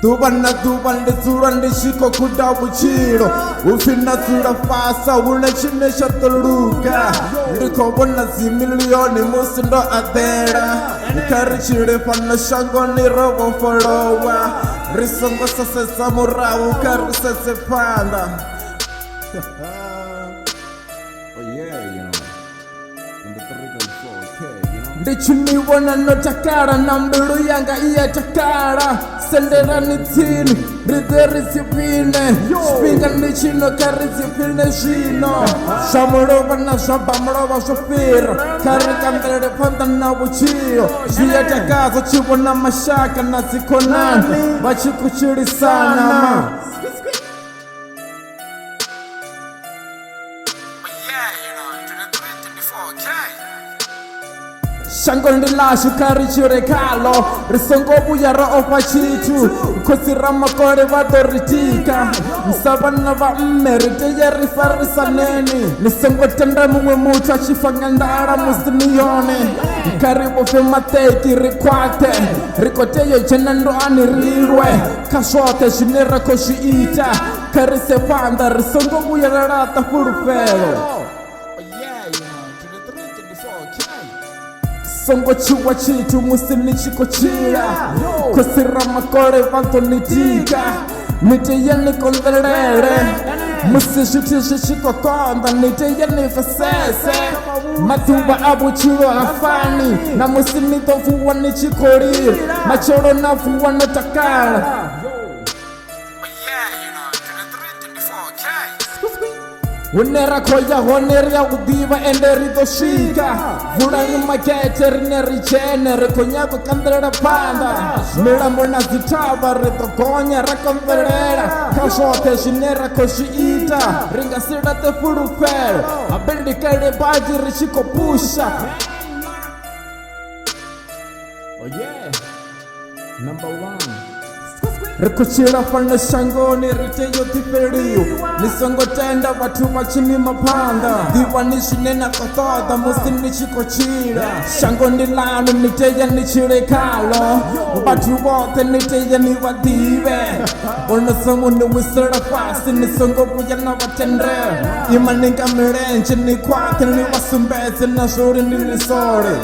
Tubana tubande surande shiko kuda buchiro ufina sura fasa una chine shatuluka ndiko bona zimilioni musindo atera karichire fana shango ni robo folowa risongo sase samurau karise se panda. Oh yeah, you know. Number 3 goes 4K, you know. Ndichini wana no takara nambiru yanga iya takara sendera nitini rideri zipine spinga nichino kari zipine shino shamurova na shabamurova shofira kari kandere panda na buchio shia takazo chivo na mashaka na zikonani bachikuchiri sana ma. Shango ndilashu karichire kalo risongo buyara ofa chitu kusirama kore vadoritika msabana va mmerite yerifarisa neni nisongo tenda mwe mutu achifanga ndara musinione karibu fimateki rikwate rikoteyo chenando anirirwe kashote shinera koshiita karise panda risongo buyara rata furufero. Songo chiwa chitu musini chiko chira kusirama kore vanto nitika nite yeni kondelere musishutishe chiko konda nite yeni fesese matuba abu chiro afani na musini tofuwa ni chikorir machoro na fuwa no takara. Unera koya honeria udiva enderido shika Vurari makete rineri chenere konyako kandrera panda Mira mona zitava reto konya rakonverera Kashote shinera koshiita Ringa sira te furufero Abendi kere baji rishiko pusha. Oh yeah, number 1. Rikuchira fana shango ni riteyo tiperiyo nisongo tenda watu machini mapanda diwanishi nena kothoda musini chiko chira shango nilano niteya nichire kalo watu wote niteya ni wadive onasongo ni wisira fasi nisongo buya na watendre imaninga mirenche ni kwake ni wasumbeze na shuri ni nisore.